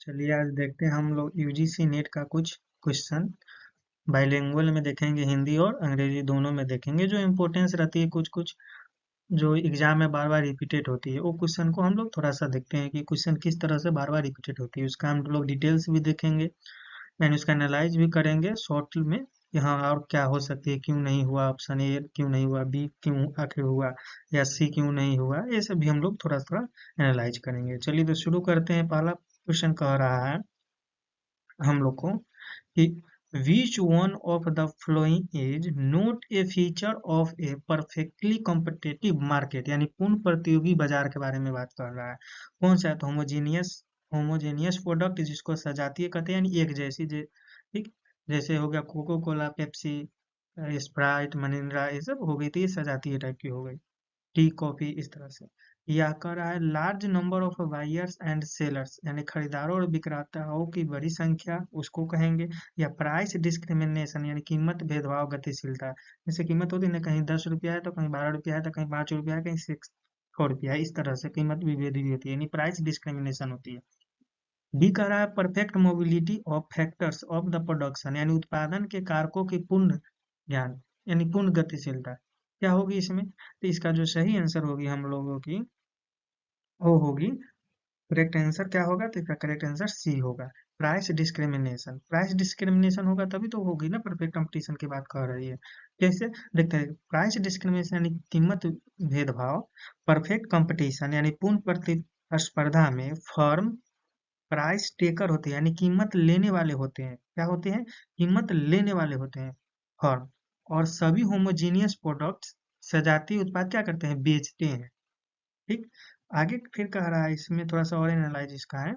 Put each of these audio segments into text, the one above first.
चलिए आज देखते हैं हम लोग यूजीसी नेट का कुछ क्वेश्चन बाइलिंगुअल में देखेंगे, हिंदी और अंग्रेजी दोनों में देखेंगे। जो इम्पोर्टेंस रहती है कुछ कुछ जो एग्जाम में बार बार रिपीटेड होती है, वो क्वेश्चन को हम लोग थोड़ा सा देखते हैं कि क्वेश्चन किस तरह से बार बार रिपीटेड होती है। उसका हम लोग डिटेल्स भी देखेंगे यानी उसका एनालाइज भी करेंगे शॉर्ट में कि हाँ और क्या हो सकती है, क्यों नहीं हुआ, ऑप्शन ए क्यों नहीं हुआ, बी क्यों आखिर हुआ, या सी क्यों नहीं हुआ। ये सब भी हम लोग थोड़ा थोड़ा एनालाइज करेंगे। चलिए तो शुरू करते हैं। पहला क्वेश्चन कह रहा है हम लोग को कि which one of the following is not a feature of a perfectly competitive market, यानी पूर्ण प्रतियोगी बाजार के बारे में बात कर रहा है। कौन सा है? तो होमोजेनियस प्रोडक्ट, जिसको सजातीय कहते हैं, यानी एक जैसी ठीक, जैसे हो गया कोको कोला, पेप्सी, स्प्राइट, मनिंद्रा, ये सब हो गई, तो ये सजातीय टाइप की हो गई। टी कॉफी इस तरह से। या कह रहा है large number of buyers and sellers, यानी खरीदारों और विक्रेताओं की बड़ी संख्या, उसको कहेंगे। या प्राइस डिस्क्रिमिनेशन, यानी कीमत भेदभाव गतिशीलता, जैसे कीमत होती है ना, कहीं 10 रुपया है तो कहीं 12 रुपया है तो कहीं 5 रुपया है, कहीं 6 रुपया है, इस तरह से कीमत विभेद भी होती है, यानी प्राइस डिस्क्रिमिनेशन होती है। बी कह रहा है perfect mobility of factors of the production, यानी उत्पादन के कारकों की पूर्ण ज्ञान, यानी पूर्ण गतिशीलता क्या होगी इसमें। तो इसका जो सही आंसर होगी हम लोगों की, वो होगी, करेक्ट आंसर क्या होगा, तो इसका करेक्ट आंसर सी होगा, प्राइस डिस्क्रिमिनेशन। प्राइस डिस्क्रिमिनेशन होगा तभी तो होगी ना, परफेक्ट कंपटीशन की बात कर रही है। कैसे देखते हैं, प्राइस डिस्क्रिमिनेशन यानी कीमत भेदभाव, परफेक्ट कंपटीशन यानी पूर्ण प्रतिस्पर्धा में फर्म प्राइस टेकर होते हैं, यानी कीमत लेने वाले होते हैं। क्या होते हैं? कीमत लेने वाले होते हैं फर्म। और सभी होमोजीनियस प्रोडक्ट्स, सजातीय उत्पाद क्या करते हैं? बेचते हैं। ठीक, आगे फिर कह रहा है, इसमें थोड़ा सा और एनालाइज इसका है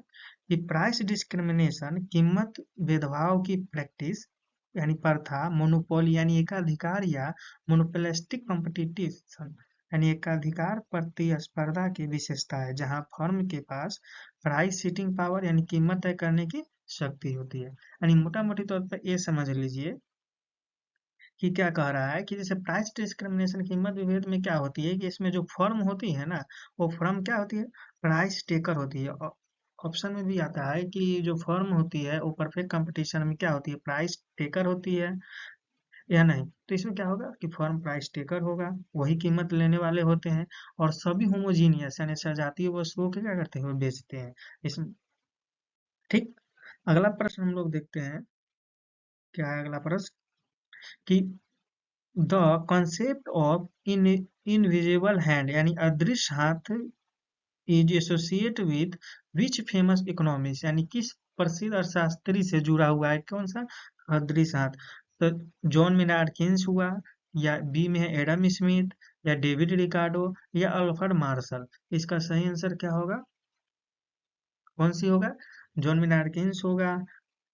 कि प्राइस डिस्क्रिमिनेशन कीमत भेदभाव की प्रैक्टिस यानी प्रथा, मोनोपोली यानी एकाधिकार, या मोनोपोलिस्टिक कंपटीशन यानी एकाधिकार प्रतिस्पर्धा की विशेषता है, जहां फर्म के पास प्राइस सीटिंग पावर यानी कीमत तय करने की शक्ति होती है। यानी मोटा मोटी तौर पर ये समझ लीजिए कि क्या कह रहा है कि जैसे प्राइस डिस्क्रिमिनेशन, कीमत विभेद में क्या होती है कि इसमें जो फर्म होती है ना, वो फर्म क्या होती है? प्राइस टेकर होती है। ऑप्शन में भी आता है कि जो फर्म होती है वो परफेक्ट कंपटीशन में क्या होती है? प्राइस टेकर होती है या नहीं। तो इसमें क्या होगा कि फर्म प्राइस टेकर होगा, वही कीमत लेने वाले होते हैं, और सभी होमोजीनियस यानी सजातीय वस्तुओं के क्या करते हैं? वो बेचते हैं इसमें। ठीक, अगला प्रश्न हम लोग देखते हैं। क्या है अगला प्रश्न कि the concept of invisible hand यानी अदृश्य हाथ is associated with which famous economist, यानी किस प्रसिद्ध अर्थशास्त्री से जुड़ा हुआ है? कौन सा? अदृश्य हाथ। तो जॉन मिनार्ड किन्स हुआ, या बी में है एडम स्मिथ, या डेविड रिकार्डो, या अल्फ्रेड मार्शल। इसका सही आंसर क्या होगा? कौन सी होगा? जॉन मिनार्ड किन्स होगा।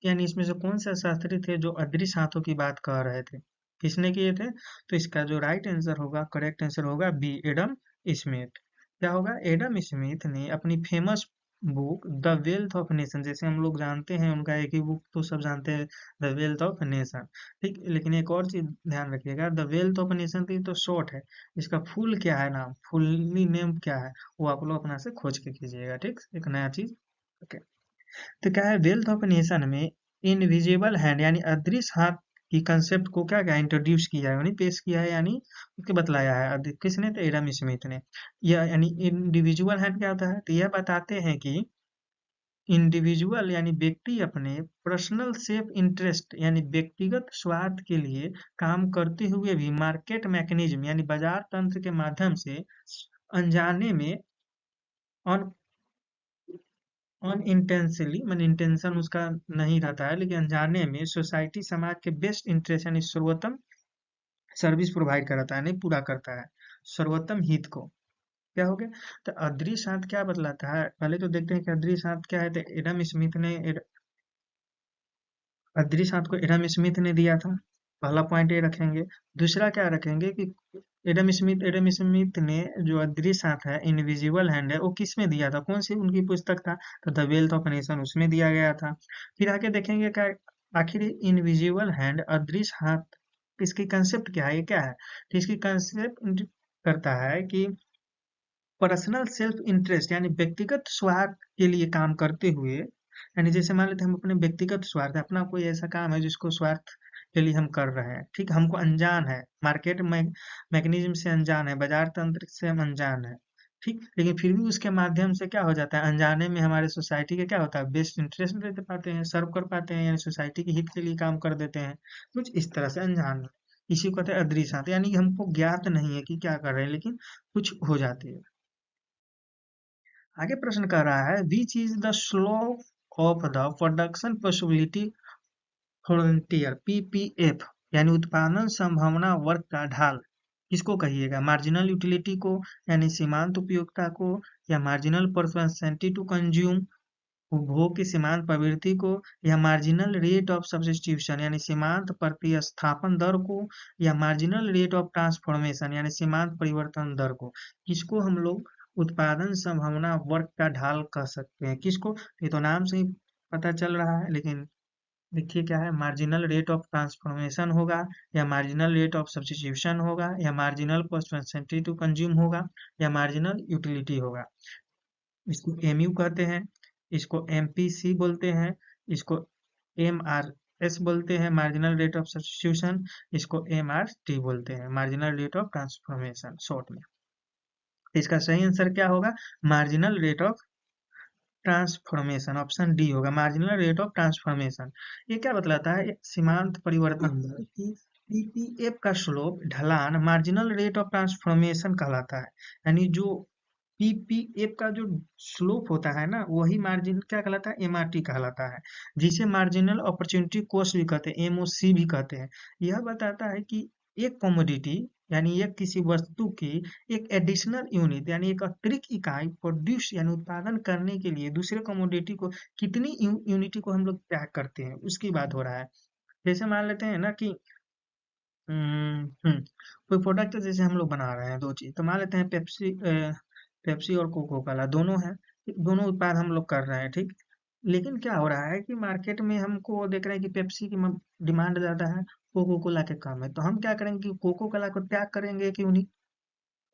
यानी इसमें से कौन सा शास्त्री थे जो अदृश्य हाथों की बात कर रहे थे? किसने किए थे? तो इसका जो राइट आंसर होगा, करेक्ट आंसर होगा बी, एडम स्मिथ। क्या होगा? एडम स्मिथ ने अपनी famous book the wealth of nation, जैसे हम लोग जानते हैं उनका एक ही बुक तो सब जानते हैं, द वेल्थ ऑफ नेशन। ठीक, लेकिन एक और चीज ध्यान रखिएगा, द वेल्थ ऑफ नेशन तो शॉर्ट है, इसका फुल क्या है, नाम फुल्ली नेम क्या है, वो आप लोग अपना से खोज के कीजिएगा। ठीक, एक नया चीज। ओके, तो क्या है, वेल्थ ऑफ नेशन में इनविजिबल हैंड यानी अदृश्य हाथ की कंसेप्ट को क्या क्या इंट्रोड्यूस किया है, यानी पेश किया है, यानी उसके बतलाया है। किसने? तो एडम स्मिथ ने। यह यानी इंडिविजुअल हैंड क्या होता है, तो यह बताते हैं कि इंडिविजुअल यानी व्यक्ति अपने पर्सनल सेल्फ इंटरेस्ट यानी व्यक्तिगत स्वार्थ के लिए काम करते हुए भी मार्केट मैकेनिज्म यानी बाजार तंत्र के माध्यम से अनजाने में, अनइंटेंशनली, मैंने इंटेंशन उसका नहीं रहता है, लेकिन अनजाने में सोसाइटी समाज के बेस्ट इंटरेस्ट यानी सर्वोत्तम सर्विस प्रोवाइड कराता है, नहीं पूरा करता है, सर्वोत्तम हित को। क्या हो गया? तो अदृश्य हाथ क्या बतलाता है, पहले तो देखते हैं कि अदृश्य हाथ क्या है। तो एडम स्मिथ ने अदृश्य हाथ को एडम स्मिथ ने दिया था, पहला पॉइंट ये रखेंगे। दूसरा क्या रखेंगे कि एडम स्मिथ ने जो अदृश्य हाथ है, इनविजिबल हैंड है, वो किस में दिया था, कौन सी उनकी पुस्तक था? तो द वेल्थ ऑफ नेशन, उसमें दिया गया था। फिर आगे देखेंगे क्या आखिर इनविजिबल हैंड, अदृश्य हाथ, इसकी कंसेप्ट क्या है, ये क्या है? तो इसकी कंसेप्ट करता है कि पर्सनल सेल्फ इंटरेस्ट यानी व्यक्तिगत स्वार्थ के लिए काम करते हुए यानी जैसे मान लेते हैं हम अपने व्यक्तिगत स्वार्थ, अपना कोई ऐसा काम है जिसको स्वार्थ के लिए हम कर रहे हैं, ठीक, हमको अनजान है, मार्केट में मैकेनिज्म से अनजान है, बाजार तंत्र से हम अनजान है, ठीक, लेकिन फिर भी उसके माध्यम से क्या हो जाता है, अनजाने में हमारे सोसाइटी का क्या होता है, बेस्ट इंटरेस्ट लेते पाते हैं, सर्व कर पाते हैं, यानी सोसाइटी के हित के लिए काम कर देते हैं, कुछ इस तरह से अनजान में। इसी को कहते हैं अदृश्य, यानी कि हमको ज्ञात नहीं है कि क्या कर रहे हैं, लेकिन कुछ हो जाती है। आगे प्रश्न कर रहा है, which is the slope of the production possibility frontier, PPF, यानी उत्पादन संभावना वर्ग का ढाल, किसको कहिएगा, मार्जिनल यूटिलिटी को, यानी सीमांत उपयोगिता को, या मार्जिनल परसेंटी टू कंज्यूम, उपभोग की सीमांत प्रवृत्ति को, या मार्जिनल रेट ऑफ सब्स्टिट्यूशन, यानी सीमांत प्रतिस्थापन दर को, या मार्जिनल रेट ऑफ ट्रांसफॉर्मेशन, यानी सीमांत परिवर्तन दर को, किसको हम लोग उत्पादन संभावना वर्ग का ढाल कह सकते हैं, किसको, ये तो नाम से ही पता चल रहा है, लेकिन देखिए क्या है, मार्जिनल रेट ऑफ ट्रांसफॉर्मेशन होगा, या मार्जिनल रेट ऑफ सब्स्टिट्यूशन होगा, या मार्जिनल परसेंटेज टू कंज्यूम होगा, या मार्जिनल यूटिलिटी होगा। इसको एमयू कहते हैं, इसको एमपीसी बोलते हैं, इसको एमआरएस बोलते हैं, मार्जिनल रेट ऑफ सब्स्टिट्यूशन, इसको एमआरटी बोलते हैं, marginal rate of transformation short में। इसका सही आंसर क्या होगा, marginal rate of transformation, option D होगा, मार्जिनल रेट ऑफ ट्रांसफॉर्मेशन। ये क्या बतलाता है, सीमांत परिवर्तन दर की पीपीएफ का स्लोप, ढलान, मार्जिनल रेट ऑफ ट्रांसफॉर्मेशन कहलाता है, यानी जो पीपीएफ का जो स्लोप होता है ना, वही मार्जिन क्या कहलाता है, एमआरटी कहलाता है, जिसे मार्जिनल अपॉर्चुनिटी कॉस्ट भी कहते हैं, एमओसी भी कहते हैं। यह बताता है कि एक कमोडिटी, यानी एक किसी वस्तु की एक एडिशनल यूनिट, यानी एक अतिरिक्त इकाई प्रोड्यूस, यानी उत्पादन करने के लिए दूसरे कमोडिटी को कितनी यूनिटी को हम लोग त्याग करते हैं, उसकी बात हो रहा है। जैसे मान लेते हैं ना कि कोई प्रोडक्ट जैसे हम लोग बना रहे हैं दो चीज, तो मान लेते हैं पेप्सी, पेप्सी और कोको कोला दोनों है, दोनों उत्पाद हम लोग कर रहे हैं, ठीक, लेकिन क्या हो रहा है कि मार्केट में हमको देख रहे हैं कि पेप्सी की डिमांड ज्यादा है, कोको कोला के कम है, तो हम क्या करेंगे कि कोको कोला को त्याग करेंगे, क्यों नहीं,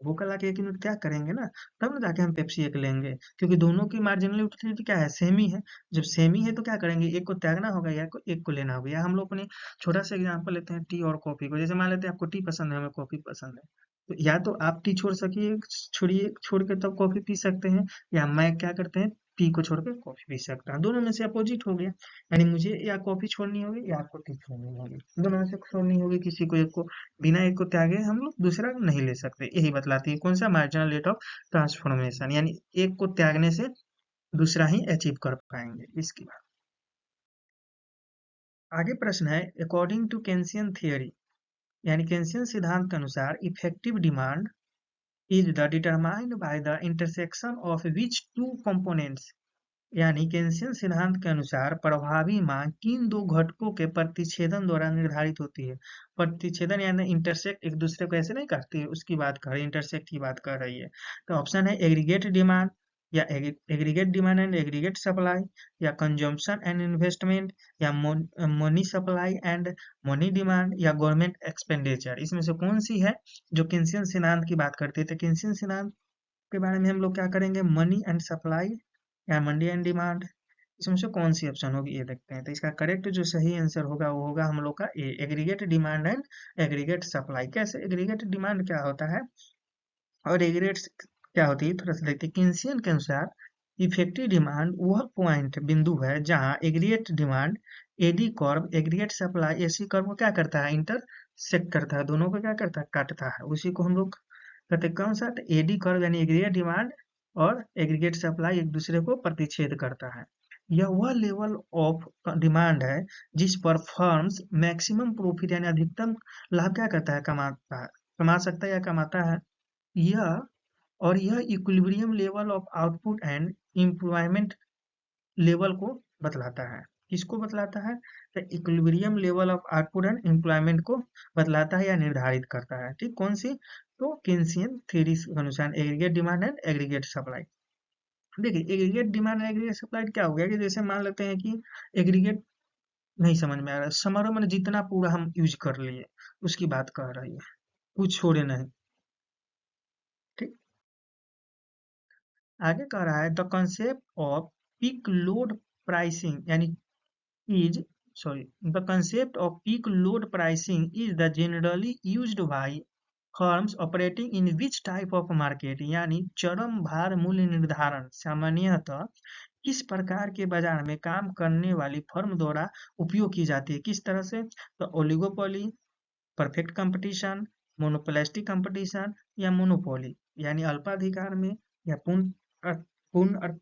वो कला के 1 यूनिट त्याग करेंगे ना, तब ना जाके हम पेप्सी एक लेंगे, क्योंकि दोनों की मार्जिनल यूटिलिटी क्या है, सेम ही है। जब सेम ही है तो क्या करेंगे, एक को त्यागना होगा या एक को लेना होगा। या हम लोग अपने छोटा सा एग्जांपल लेते हैं टी और कॉफी को, जैसे मान लेते हैं आपको टी पसंद है, हमें कॉफी पसंद है, तो या तो आप टी छोड़ सकिए, छोड़िए, छोड़ के तब कॉफी पी सकते हैं, या मैं क्या करते हैं, टी को छोड़ के कॉफी पी सकता हूँ, दोनों में से अपोजिट हो गया, यानी मुझे या कॉफी छोड़नी होगी या आपको टी छोड़नी होगी, दोनों में से छोड़नी होगी, किसी को एक को, बिना एक को त्यागे हम लोग दूसरा नहीं ले सकते, यही बतलाती है कौन सा, मार्जिनल रेट ऑफ ट्रांसफॉर्मेशन, यानी एक को त्यागने से दूसरा ही अचीव कर पाएंगे इसकी बात। आगे प्रश्न है, अकॉर्डिंग टू केंसियन थियरी, यानी केंसियन सिद्धांत के अनुसार effective demand is the determined by the intersection of which two components, यानी केंसियन सिद्धांत के अनुसार प्रभावी मांग किन दो घटकों के प्रतिच्छेदन द्वारा निर्धारित होती है। प्रतिच्छेदन यानी इंटरसेक्ट, एक दूसरे को ऐसे नहीं करती है, उसकी बात कर रही है, इंटरसेक्ट की बात कर रही है। तो ऑप्शन है एग्रीगेट डिमांड, या aggregate demand and aggregate supply, या कंजम्पशन एंड इन्वेस्टमेंट, या money supply and money demand, या गवर्नमेंट एक्सपेंडिचर। इसमें से कौन सी है जो केंसियन सिद्धांत की बात करती है, तो केंसियन सिद्धांत के बारे में हम लोग क्या करेंगे, मनी एंड सप्लाई या मंडी एंड डिमांड, इसमें से कौन सी ऑप्शन होगी ये देखते हैं। तो इसका करेक्ट जो सही आंसर होगा वो होगा हम लोग का ए, aggregate demand and aggregate supply. कैसे, एग्रीगेट डिमांड क्या होता है और एग्रीगेट क्या होती है, थोड़ा सा देखते हैं। किन्सियन के अनुसार इफेक्टिव डिमांड वह पॉइंट बिंदु है जहां aggregate demand AD curve aggregate supply AS curve को क्या करता है, इंटरसेक्ट करता है, दोनों को क्या करता है, काटता है, उसी को हम लोग कहते हैं कौन सा, एडी कर्व, यानी एग्रीगेट डिमांड और एग्रीगेट सप्लाई एक दूसरे को प्रतिच्छेद करता है। यह वह लेवल ऑफ डिमांड है जिस पर फर्म्स मैक्सिमम प्रॉफिट यानी अधिकतम लाभ क्या करता है, कमाता है, कमा सकता है या कमाता है। यह यह equilibrium level of output and employment level को बतलाता है। किसको बतलाता है, तो equilibrium level of output and employment को बतलाता है या निर्धारित करता है, ठीक, कौन सी, तो केंसियन थ्योरी के अनुसार aggregate demand and aggregate supply. देखिए aggregate demand and aggregate supply क्या हो गया कि जैसे मान लेते हैं कि एग्रीगेट नहीं समझ में आ रहा है, समरो मैंने जितना पूरा हम यूज कर लिए उसकी बात कर रही है, कुछ छोड़े नहीं, ठीक। आगे कह रहा है the concept off peak load pricing यानी is sorry the concept of peak load pricing is the generally used by firms operating in which type of market यानी चरम भार मूल्य निर्धारण सामान्यतः किस प्रकार के बाजार में काम करने वाली फर्म द्वारा उपयोग की जाती है, किस तरह से, तो oligopoly, perfect competition, monopolistic competition या मोनोपोली यानी अल्पाधिकार में या पूर्ण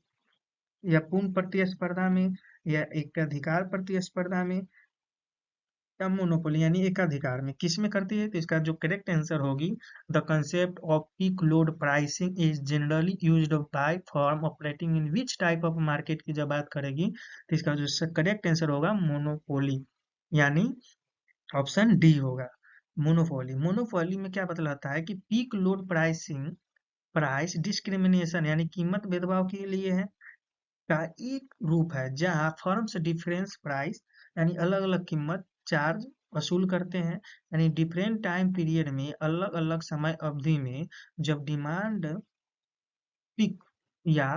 या पूर्ण प्रतिस्पर्धा में या एकाधिकार प्रतिस्पर्धा में या मोनोपोली यानी एकाधिकार में किस में करती है, तो इसका जो करेक्ट आंसर होगी the concept off peak load pricing is generally used by firm operating in which type of market की जब बात करेगी तो इसका जो करेक्ट आंसर होगा मोनोपोली यानी ऑप्शन डी होगा मोनोपोली। मोनोपोली में क्या बतलाता है कि peak load pricing price discrimination यानी कीमत भेदभाव के लिए है का एक रूप है जहां फर्म्स डिफरेंस प्राइस यानी अलग अलग कीमत चार्ज वसूल करते हैं यानी डिफरेंट टाइम पीरियड में अलग अलग समय अवधि में जब डिमांड पीक या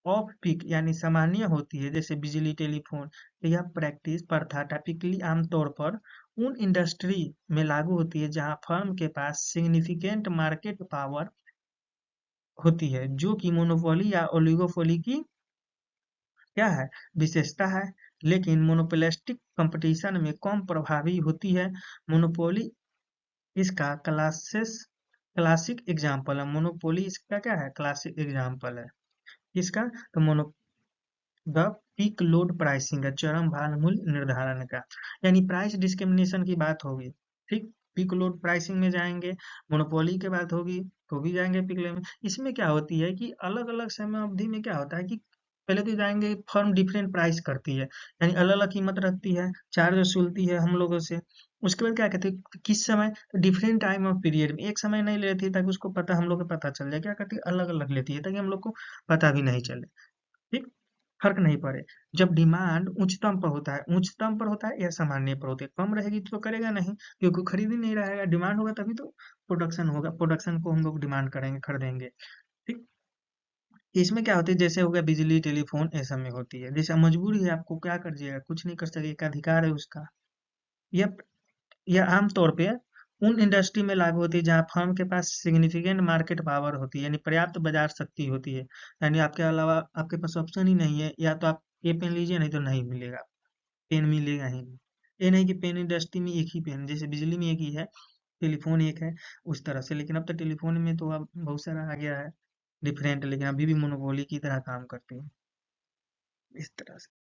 ऑफ पीक यानी सामान्य होती है जैसे बिजली टेलीफोन, तो यह प्रैक्टिस प्रथा टाइपिकली आमतौर पर उन इंडस्ट्री में लागू होती है जहां फर्म के पास सिग्निफिकेंट मार्केट पावर होती है जो कि मोनोपोली या ओलिगोपोली की क्या है विशेषता है, लेकिन मोनोपोलिस्टिक कंपटीशन में कम प्रभावी होती है। मोनोपोली इसका क्लासिक एग्जाम्पल है, मोनोपोली इसका क्या है क्लासिक एग्जाम्पल है इसका, तो mono the peak load pricing का चरम भार मूल्य निर्धारण का यानी प्राइस डिस्क्रिमिनेशन की बात होगी, ठीक, पीक लोड प्राइसिंग में जाएंगे, मोनोपोली की बात होगी तो भी जाएंगे पीक लोड में। इसमें क्या होती है कि अलग अलग समय अवधि में क्या होता है कि पहले तो जाएंगे फर्म डिफरेंट प्राइस करती है यानी अलग अलग कीमत रखती है, चार्ज वसूलती है हम लोगों से। उसके बाद क्या कहते हैं किस समय, डिफरेंट टाइम ऑफ पीरियड में, एक समय नहीं लेती है ताकि उसको पता हम लोग को पता चल जाए, क्या करती है अलग अलग लेती है ताकि हम लोग को पता भी नहीं चले, ठीक, फर्क नहीं पड़े। जब डिमांड उच्चतम पर होता है या सामान्य पर होता है, कम रहेगी तो करेगा नहीं क्योंकि खरीद ही नहीं रहेगा, डिमांड होगा तभी तो प्रोडक्शन होगा, प्रोडक्शन को हम लोग डिमांड करेंगे खरीदेंगे, ठीक। इसमें क्या होती है जैसे हो गया बिजली टेलीफोन ऐसा में होती है, जैसे मजबूरी है आपको क्या कर दिएगा कुछ नहीं कर सके, एक अधिकार है उसका। यह यह आमतौर पे उन इंडस्ट्री में लागू होती है जहां फर्म के पास सिग्निफिकेंट मार्केट पावर होती है यानी पर्याप्त बाजार शक्ति होती है, यानी आपके अलावा आपके पास ऑप्शन ही नहीं है, या तो आप ये पेन लीजिए नहीं तो नहीं मिलेगा, पेन मिलेगा ही नहीं। ये नहीं कि पेन इंडस्ट्री में एक ही पेन, जैसे बिजली में एक ही है, टेलीफोन एक है, उस तरह से। लेकिन अब तो टेलीफोन में तो अब बहुत सारा आ गया है डिफरेंट, लेकिन अभी भी मोनोपोली की तरह काम करते हैं इस तरह से।